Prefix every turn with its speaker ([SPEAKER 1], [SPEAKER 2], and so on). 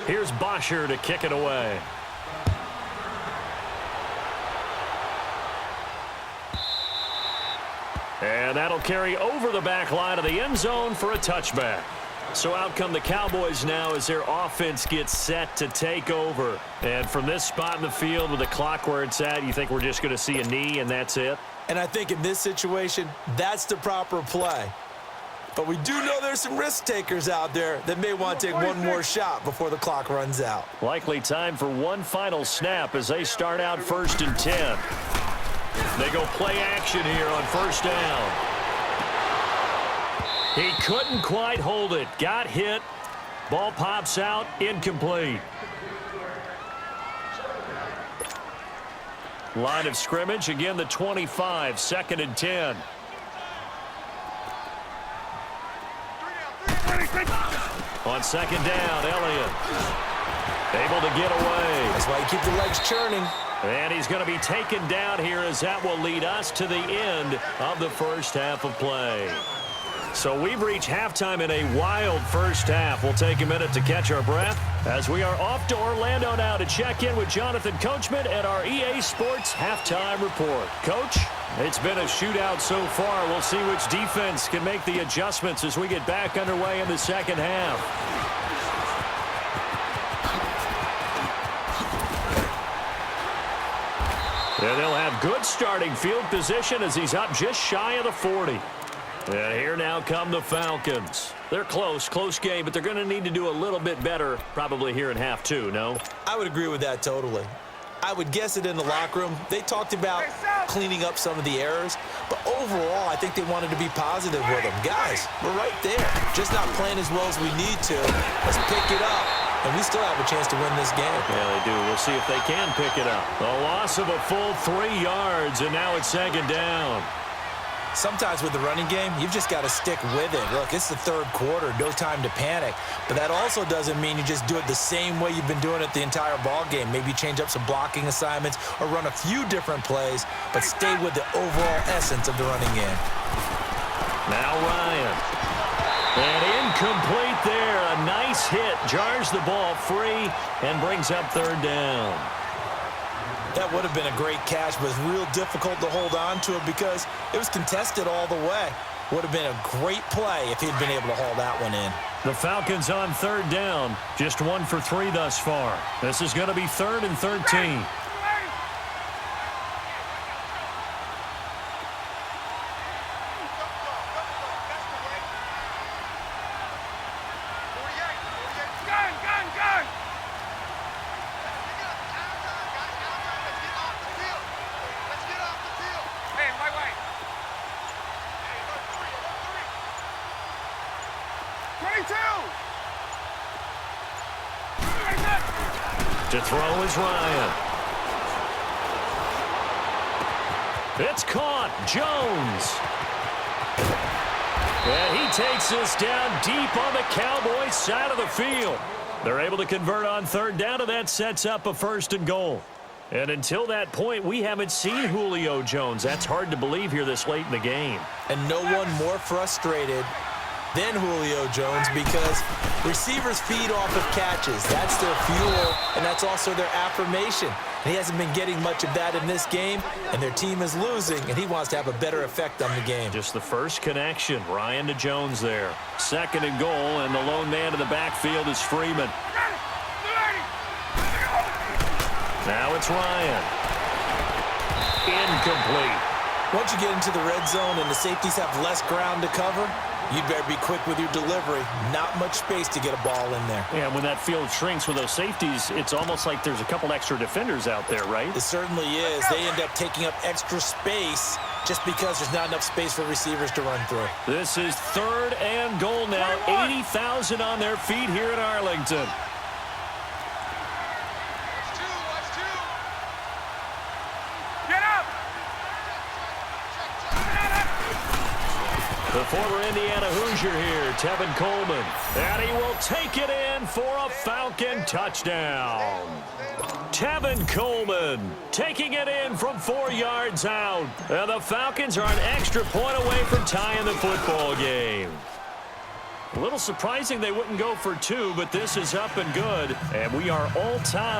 [SPEAKER 1] Here's Bosher to kick it away. And that'll carry over the back line of the end zone for a touchback. So out come the Cowboys now as their offense gets set to take over. And from this spot in the field with the clock where it's at, you think we're just going to see a knee and that's it?
[SPEAKER 2] And I think in this situation, that's the proper play. But we do know there's some risk takers out there that may want to take one more shot before the clock runs out.
[SPEAKER 1] Likely time for one final snap as they start out 1st and 10. They go play action here on 1st down. He couldn't quite hold it. Got hit. Ball pops out. Incomplete. Line of scrimmage. Again, the 25. 2nd and 10. On 2nd down, Elliott. Able to get away.
[SPEAKER 2] That's why you keep the legs churning.
[SPEAKER 1] And he's going to be taken down here as that will lead us to the end of the first half of play. So we've reached halftime in a wild first half. We'll take a minute to catch our breath as we are off to Orlando now to check in with Jonathan Coachman at our EA Sports Halftime Report. Coach, it's been a shootout so far. We'll see which defense can make the adjustments as we get back underway in the second half. And they'll have good starting field position as he's up just shy of the 40. And here now come the Falcons. They're close game, but they're going to need to do a little bit better probably here in half two, no?
[SPEAKER 2] I would agree with that totally. I would guess it in the locker room. They talked about cleaning up some of the errors, but overall, I think they wanted to be positive with them. Guys, we're right there. Just not playing as well as we need to. Let's pick it up, and we still have a chance to win this game.
[SPEAKER 1] Yeah, they do. We'll see if they can pick it up. A loss of a full 3 yards, and now it's 2nd down.
[SPEAKER 2] Sometimes with the running game, you've just got to stick with it. Look, it's the 3rd quarter, no time to panic. But that also doesn't mean you just do it the same way you've been doing it the entire ball game. Maybe change up some blocking assignments or run a few different plays, but stay with the overall essence of the running game.
[SPEAKER 1] Now Ryan. And incomplete there. A nice hit. Jars the ball free and brings up 3rd down.
[SPEAKER 2] That would have been a great catch, but it's real difficult to hold on to it because it was contested all the way. Would have been a great play if he'd been able to haul that one in.
[SPEAKER 1] The Falcons on 3rd down. Just 1 for 3 thus far. This is going to be 3rd and 13. To throw is Ryan. It's caught. Jones. And he takes this down deep on the Cowboys side of the field. They're able to convert on 3rd down, and that sets up a 1st and goal. And until that point, we haven't seen Julio Jones. That's hard to believe here this late in the game.
[SPEAKER 2] And no one more frustrated than Julio Jones because receivers feed off of catches. That's their fuel, and that's also their affirmation. And he hasn't been getting much of that in this game, and their team is losing, and he wants to have a better effect on the game.
[SPEAKER 1] Just the first connection, Ryan to Jones there. 2nd and goal, and the lone man in the backfield is Freeman. Now it's Ryan. Incomplete.
[SPEAKER 2] Once you get into the red zone and the safeties have less ground to cover, you'd better be quick with your delivery. Not much space to get a ball in there.
[SPEAKER 1] Yeah, when that field shrinks with those safeties, it's almost like there's a couple extra defenders out there, right?
[SPEAKER 2] It certainly is. They end up taking up extra space just because there's not enough space for receivers to run through.
[SPEAKER 1] This is 3rd and goal now. 80,000 on their feet here in Arlington. The former Indiana Hoosier here, Tevin Coleman. And he will take it in for a Falcon touchdown. Tevin Coleman taking it in from 4 yards out. And the Falcons are an extra point away from tying the football game. A little surprising they wouldn't go for two, but this is up and good. And we are all tied.